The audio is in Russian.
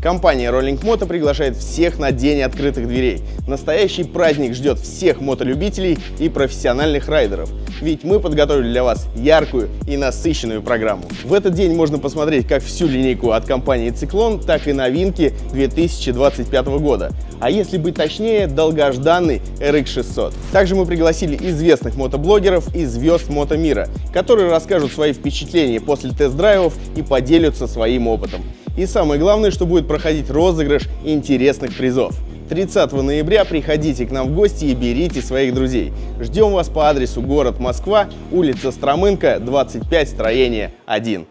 Компания Rolling Moto приглашает всех на День открытых дверей. Настоящий праздник ждет всех мотолюбителей и профессиональных райдеров. Ведь мы подготовили для вас яркую и насыщенную программу. В этот день можно посмотреть как всю линейку от компании Циклон, так и новинки 2025 года. А если быть точнее, долгожданный RX 600. Также мы пригласили известных мотоблогеров и звезд мотомира, которые расскажут свои впечатления после тест-драйвов и поделятся своим опытом. И самое главное, что будет проходить розыгрыш интересных призов. 30 ноября приходите к нам в гости и берите своих друзей. Ждем вас по адресу город Москва, улица Стромынка, 25, строение 1.